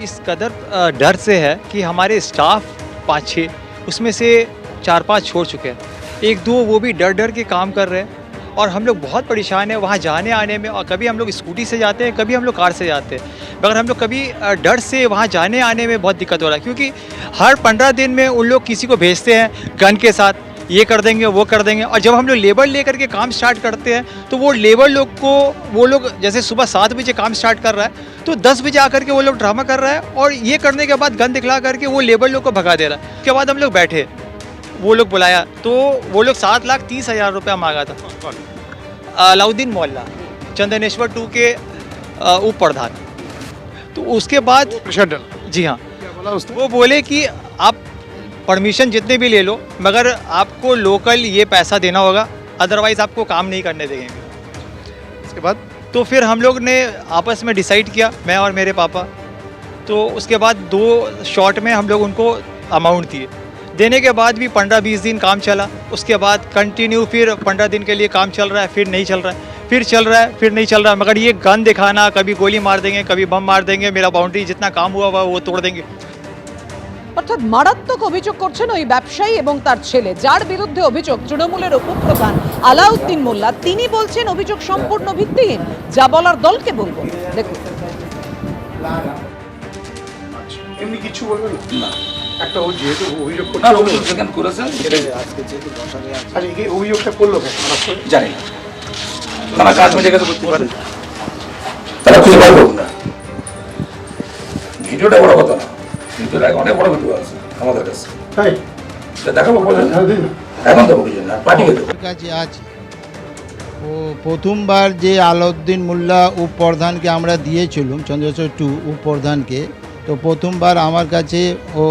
इस कदर डर से है कि हमारे स्टाफ 5-6 उसमें से 4-5 छोड़ चुके हैं। 1-2 वो भी डर डर के काम कर रहे हैं और हम लोग बहुत परेशान हैं वहाँ जाने आने में। और कभी हम लोग स्कूटी से जाते हैं, कभी हम लोग कार से जाते हैं, मगर हम लोग कभी डर से वहाँ जाने आने में बहुत दिक्कत हो रहा है, क्योंकि हर 15 दिन में उन लोग किसी को भेजते हैं गन के साथ, ये कर देंगे वो कर देंगे। और जब हम लोग लेबर लेकर के काम स्टार्ट करते हैं तो वो लेबर लोग को, वो लोग जैसे सुबह 7 बजे काम स्टार्ट कर रहा है तो 10 बजे आकर के वो लोग ड्रामा कर रहा है और ये करने के बाद गन दिखला करके वो लेबर लोग को भगा दे रहा है। उसके बाद हम लोग बैठे, वो लोग बुलाया तो वो लोग 7,30,000 रुपया मांगा था। अलाउद्दीन मोहल्ला, चंदनेश्वर 2 के उप प्रधान। तो उसके बाद जी हाँ, वो बोले कि आप परमिशन जितने भी ले लो मगर आपको लोकल ये पैसा देना होगा, अदरवाइज़ आपको काम नहीं करने देंगे। उसके बाद तो फिर हम लोग ने आपस में डिसाइड किया, मैं और मेरे पापा, तो उसके बाद 2 शॉट में हम लोग उनको अमाउंट दिए। देने के बाद भी 15-20 दिन काम चला, उसके बाद कंटिन्यू फिर 15 दिन के लिए काम चल रहा है, फिर नहीं चल रहा है, फिर चल रहा है, फिर नहीं चल रहा है। मगर ये गन दिखाना, कभी गोली मार देंगे, कभी बम मार देंगे, मेरा बाउंड्री जितना काम हुआ हुआ वो तोड़ देंगे। অর্থাৎ মারাত্মক অভিযোগ করছেন ওই ব্যবসায়ী এবং তার ছেলে, যার বিরুদ্ধে অভিযোগ তৃণমূলের উপপ্রধান আলাউদ্দিন মোল্লা। তিনি বলছেন অভিযোগ সম্পূর্ণ ভিত্তিহীন, যা বলার দলকে বলবো। দেখুন, এমনি কিছু বলবেন না, একটা ও যেহেতু অভিযোগ না অভিযোগ যেখানে করেছেন আজকে যেহেতু বসা নিয়ে আচ্ছা এই অভিযোগটা করলো কেন জানি না, তারা কাজ মেজে গেছে করতে পারে, তারা খুঁজে পারবো না। ভিডিওটা বড় কথা না, ভিডিওটা অনেক বড় ভিডিও আছে আমাদের কাছে, তাই দেখাবো বলেন এখন তো কিছু না, পাঠিয়ে দেবো কাছে আছে। ও প্রথমবার যে আলাউদ্দিন মোল্লা উপপ্রধানকে আমরা দিয়েছিলাম, চন্দ্রশেখর 2 উপপ্রধানকে, তো প্রথমবার আমার কাছে ও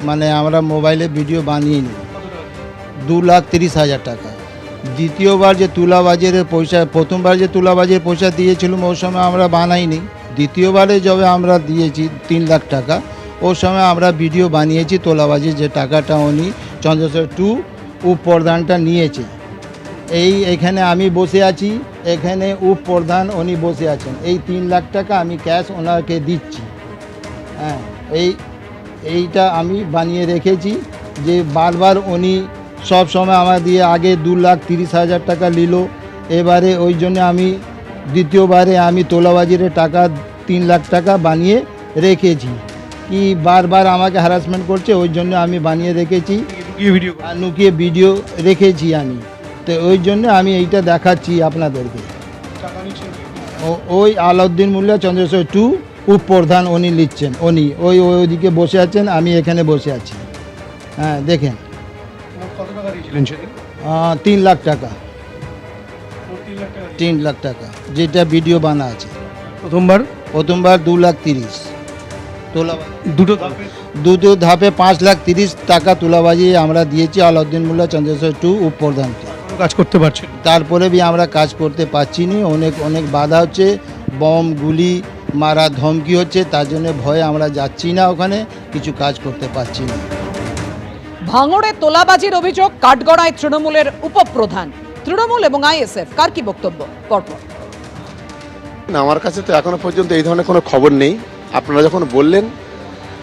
মানে আমরা মোবাইলে ভিডিও বানিয়ে নিই 2,30,000 টাকা। দ্বিতীয়বার যে তুলাবাজের পয়সা, প্রথমবার যে তুলাবাজের পয়সা দিয়েছিলাম ওই সময় আমরা বানাইনি। দ্বিতীয়বারে যবে আমরা দিয়েছি 3 লাখ টাকা, ওই সময় আমরা ভিডিও বানিয়েছি তোলাবাজির যে টাকাটা উনি চন্দ্রশেখর 2 উপপ্রধানটা নিয়েছে। এইখানে আমি বসে আছি, এখানে উপপ্রধান উনি বসে আছেন। এই 3 লাখ টাকা আমি ক্যাশ ওনাকে দিচ্ছি। হ্যাঁ, এইটা আমি বানিয়ে রেখেছি যে বারবার উনি সব সময় আমার দিয়ে আগে 2,30,000 টাকা নিল, এবারে ওই জন্য আমি দ্বিতীয়বারে আমি তোলাবাজির টাকা 3 লাখ টাকা বানিয়ে রেখেছি। কি বারবার আমাকে হ্যারাসমেন্ট করছে, ওই জন্য আমি বানিয়ে রেখেছি, লুকিয়ে ভিডিও রেখেছি আমি। তো ওই জন্য আমি এইটা দেখাচ্ছি আপনাদেরকে। ওই আলাউদ্দিন মোল্লা চন্দ্রশেখর 2 উপপ্রধান উনি লিখছেন, উনি ওইদিকে বসে আছেন, আমি এখানে বসে আছি। হ্যাঁ দেখেন, 3 লাখ টাকা, 3 লাখ টাকা যেটা ভিডিও বানা আছে। প্রথমবার 2,30,000 দুটো ধাপে 5,30,000 টাকা তুলাবাজি আমরা দিয়েছি আলাউদ্দিন মোল্লা চন্দ্রশেখর 2 উপপ্রধানকে। কাজ করতে পারছি, তারপরে বি আমরা কাজ করতে পারছি না, অনেক বাধা হচ্ছে, বম গুলি মারা ধমকি হচ্ছে, তার জন্য ভয়ে আমরা যাচ্ছি না, ওখানে কিছু কাজ করতে পারছি না। ভাঙড়ে তোলাবাজির অভিযোগ কাঠগড়ায় তৃণমূলের উপপ্রধান। তৃণমূল এবং আইএসএফ কার কি বক্তব্য? পরপর। আমার কাছে তো এখনো পর্যন্ত এই ধরনের কোনো খবর নেই। আপনারা যখন বললেন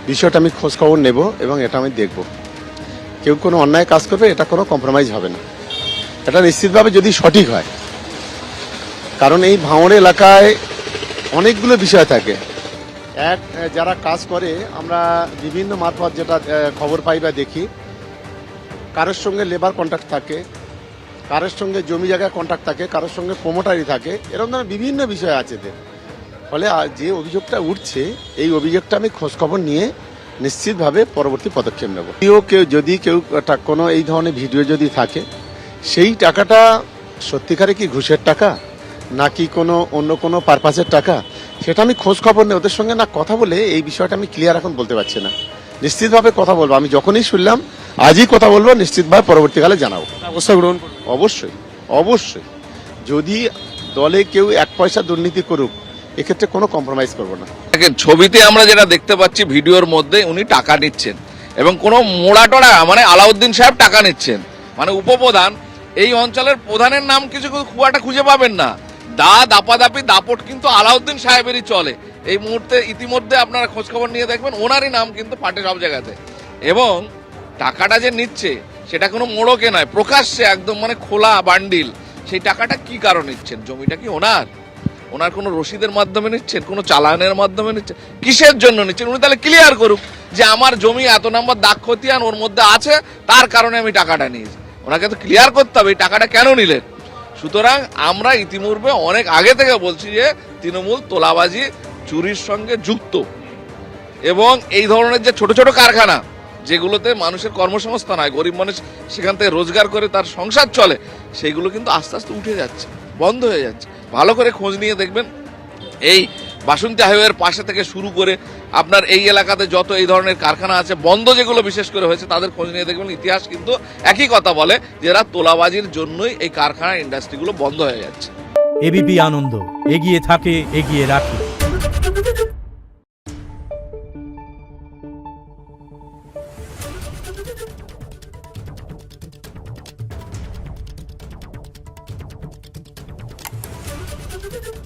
বিষয়টা আমি খোঁজ খবর নেব এবং এটা আমি দেখব। কেউ কোনো অন্যায় কাজ করবে, এটা কোনো কম্প্রোমাইজ হবে না, এটা নিশ্চিতভাবে যদি সঠিক হয়। কারণ এই ভাঙড় এলাকায় অনেকগুলো বিষয় থাকে। এক, যারা কাজ করে আমরা বিভিন্ন মারফত যেটা খবর পাই বা দেখি, কারোর সঙ্গে লেবার কন্ট্রাক্ট থাকে, কারোর সঙ্গে জমি জায়গায় কন্ট্রাক্ট থাকে, কারোর সঙ্গে প্রমোটারি থাকে, এরকম ধরনের বিভিন্ন বিষয় আছে। ফলে যে অভিযোগটা উঠছে, এই অভিযোগটা আমি খোঁজখবর নিয়ে নিশ্চিতভাবে পরবর্তী পদক্ষেপ নেব। কেউ কোনো এই ধরনের ভিডিও যদি থাকে, সেই টাকাটা সত্যিকারে কি ঘুষের টাকা নাকি অন্য কোনো পারপাসের টাকা, সেটা আমি খোঁজ খবর নেই। ওদের সঙ্গে না কথা বলে এই বিষয়টা আমি ক্লিয়ার এখন বলতে পারছি না। নিশ্চিতভাবে কথা বলবো, আমি যখনই শুনলাম আজই কথা বলবো, নিশ্চিতভাবে পরবর্তীকালে জানাবো। ব্যবস্থা গ্রহণ করবো অবশ্যই। যদি দলে কেউ 1 পয়সা দুর্নীতি করুক, এক্ষেত্রে কোনো কম্প্রোমাইজ করবো না। ছবিতে আমরা যেটা দেখতে পাচ্ছি, ভিডিওর মধ্যে উনি টাকা নিচ্ছেন এবং কোনো মোড়াটোড়া মানে আলাউদ্দিন সাহেব টাকা নিচ্ছেন, মানে উপপ্রধান। এই অঞ্চলের প্রধানের নাম কিছু খুব একটা খুঁজে পাবেন না। দাপাদাপি দাপট কিন্তু আলাউদ্দিন সাহেবেরই চলে। এই মুহূর্তে ইতিমধ্যে আপনারা খোঁজখবর নিয়ে দেখবেন ওনারই নাম কিন্তু পাটে সব জায়গাতে। এবং টাকাটা যে নিচ্ছে সেটা কোনো মোড়কে নয়, প্রকাশ্যে একদম মানে খোলা বান্ডিল। সেই টাকাটা কি কারণে নিচ্ছেন? জমিটা কি ওনার? ওনার কোনো রসিদের মাধ্যমে নিচ্ছেন, কোনো চালানের মাধ্যমে নিচ্ছেন, কিসের জন্য নিচ্ছেন? উনি তাহলে ক্লিয়ার করুক যে আমার জমি এত নম্বর দাগ খতিয়ান ওর মধ্যে আছে, তার কারণে আমি টাকাটা নিয়েছি। ওনাকে তো ক্লিয়ার করতে হবে এই টাকাটা কেন নিলেন। সুতরাং আমরা ইতিপূর্বে অনেক আগে থেকে বলছি যে তৃণমূল তোলাবাজি চুরির সঙ্গে যুক্ত, এবং এই ধরনের যে ছোট ছোট কারখানা যেগুলোতে মানুষের কর্মসংস্থান হয়, গরিব মানুষ সেখান থেকে রোজগার করে তার সংসার চলে, সেইগুলো কিন্তু আস্তে আস্তে উঠে যাচ্ছে, বন্ধ হয়ে যাচ্ছে। ভালো করে খোঁজ নিয়ে দেখবেন এই বাসন্তী হাইওয়ের পাশে থেকে শুরু করে আপনার এই এলাকাতে যত এই ধরনের কারখানা আছে বন্ধ যেগুলো বিশেষ করে হয়েছে তাদের খোঁজ নিয়ে দেখবেন ইতিহাস কিন্তু একই কথা বলে, যে এরা তোলাবাজির জন্যই এই কারখানা ইন্ডাস্ট্রিগুলো বন্ধ হয়ে যাচ্ছে। এবিপি আনন্দ, এগিয়ে থাকে, এগিয়ে রাখে। Thank you.